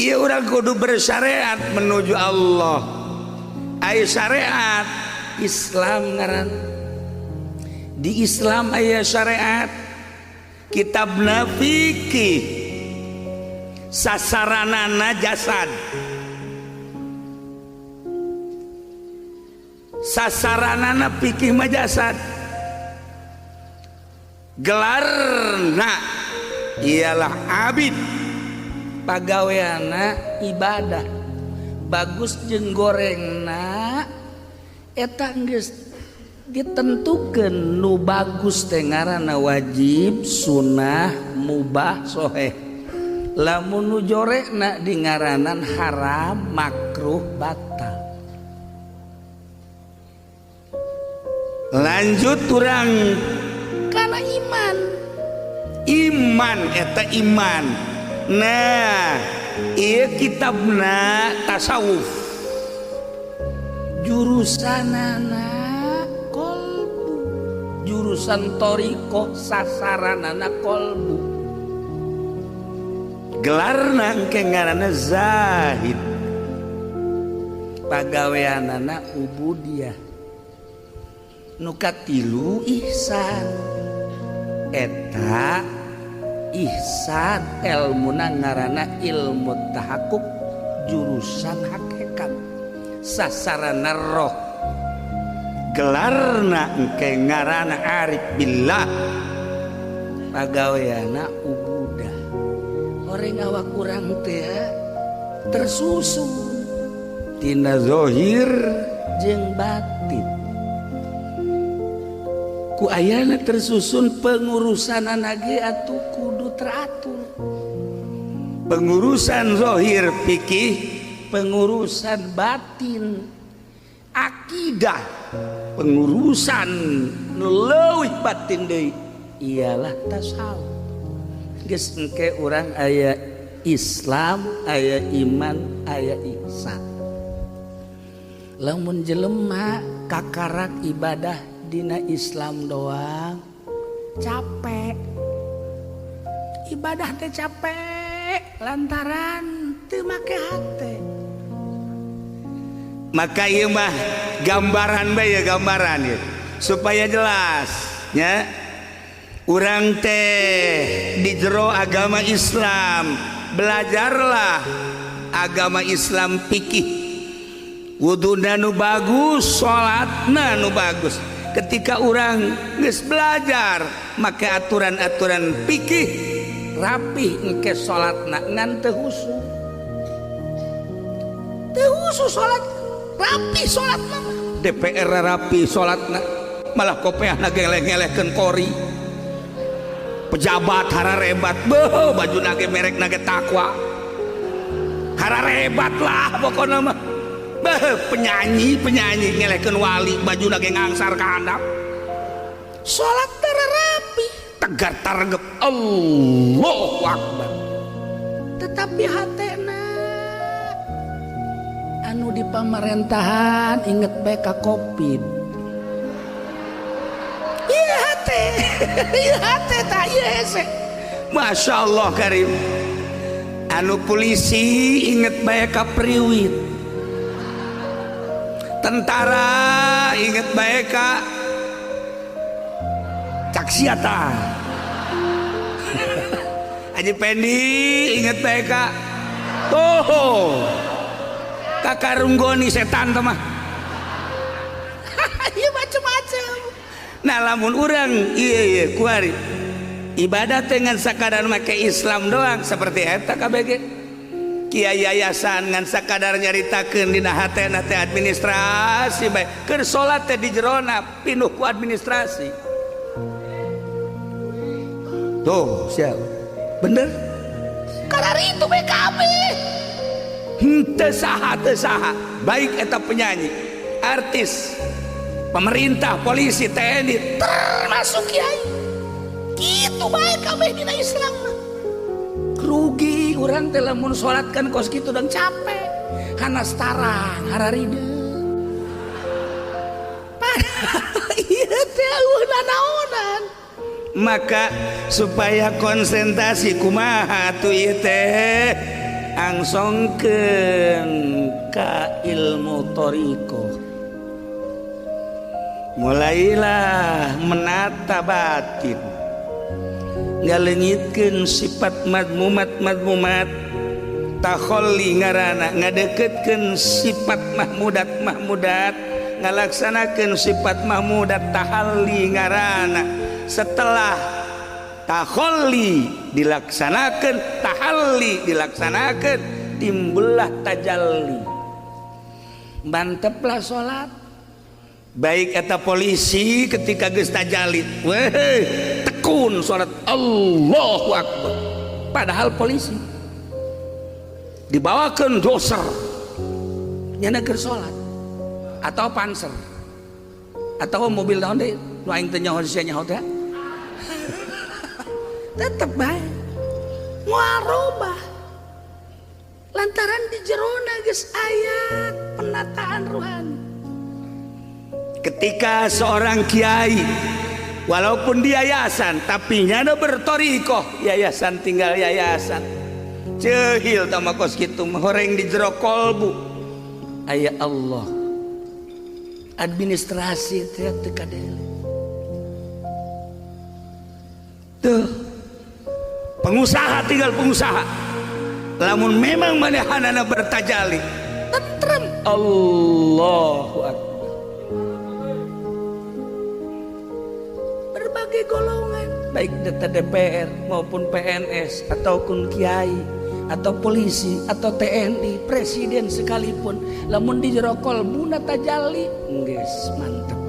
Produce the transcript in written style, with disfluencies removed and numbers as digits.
Ieu urang kudu bersyariat menuju Allah. Aya syariat Islam ngaran. Di Islam aya syariat kitabna fikih sasaranana jasad. Sasaranana fikih mah jasad. Gelarna ialah abid, pagaweana ibadah. Bagus jeung gorengna eta geus ditentukeun nu bagus teh ngaranna wajib, sunnah, mubah, soheh. Lamun nu jorekna di ngaranan haram, makruh, batal. Lanjut urang kana iman eta iman. Nah ieu kitabna tasawuf jurusanana kolbu, jurusan toriko sasaranana kolbu. Gelarna engke ngaranna zahid, pagaweanana ubudiyah. Nu katilu ihsan, eta ihsan ilmuna ngaranna ilmu tahakkuk, jurusan hakikat sasarana roh. Gelarna engke ngaranna arif billah, pagaweana ubudah. Oreng awak urang teh tersusun tina zahir jeung batin. Ku ayana tersusun pengurusan anage atuh kudu teratur. Pengurusan zahir fikih, pengurusan batin akidah, pengurusan nu leuwih batin deui ialah tasawuf. Geus engke urang aya Islam, aya iman, aya ihsan. Lamun jelema kakarak ibadah dina Islam doang capek, ibadah teh capek lantaran teu make hate. Maka ieu mah gambaran bae ya, gambaran ya supaya jelas nya. Urang teh di jero agama Islam, belajarlah agama Islam fikih. Wuduna nu bagus, salatna nu bagus. Ketika orang geus belajar make aturan-aturan fikih rapih engke salatna ngan teu husu. Teu husu salat, rapih salatna. DPR rapi salatna, malah kopeahna geleh-gelehkeun kori. Pejabat hararebat, beuh bajuna ge merekna ge takwa. Hararebat lah pokona mah. Penyanyi ngelehkeun wali bajuna ge ngangsar ka handap. Salat tara rapi, tegar targep Allahu Akbar. Tetapi hatena anu di pamarentahan inget bae ka Covid. Ieu hate, ieu hate tah ieu hese. Masya Allah karim. Anu polisi inget bae ka priwit. Tentara inget bae ka caksiata. Haji Pendi inget bae ka toho kakarunggoni setan teh mah. Ieu macam-macam. Nah lamun urang ieu kuari ibadah dengan sakadar make Islam doang seperti eta KBG. Kiai yayasan ngan sakadar nyaritakeun dina hatena teh administrasi bae. Keur salat teh di jerona pinuh ku administrasi. Tuh, siap. Bener? Karari itu BKB. Teu saha. Baik eta penyanyi, artis, pemerintah, polisi, TNI, termasuk kiai. Kitu bae kabeh dina Islam mah. Rugi urang teh lamun salat kan kos kitu dan capek. Hanas tarang hararide. Ieu teh eueuhna naonan. Maka supaya konsentrasi kumaha atuh ieu teh ngalangsongkeun ka ilmu thariqah. Mulailah menata batin, ngaleungitkeun sifat madmumat takhalli ngaranna, ngadeukeutkeun sifat mahmudat ngalaksanakeun sifat mahmudat tahalli ngaranna. Setelah takhalli dilaksanakeun, tahalli dilaksanakeun, timbullah tajalli. Manteplah salat. Baik eta polisi ketika geus tajalli, weh tekun salat Allahu Akbar. Padahal polisi dibawakeun doser nyana keur salat atau panser atau mobil naon deui nu aing teu nyaho sia nyaho teh tetep bae moal robah lantaran di jerona geus aya penataan rohani. Ketika seorang kiai walaupun di yayasan tapi nyana berthariqah, yayasan tinggal yayasan, ceuhil tama kos kitu horeng di jero kolbu aya Allah, administrasi teh teu kadele. Tuh pengusaha tinggal pengusaha, lamun memang manehanana bertajalli tentrem Allahu Akbar. Berbagai golongan baik data DPR maupun PNS ataupun kiai atau polisi atau TNI presiden sekalipun lamun di jero kolbuna tajalli geus mantep.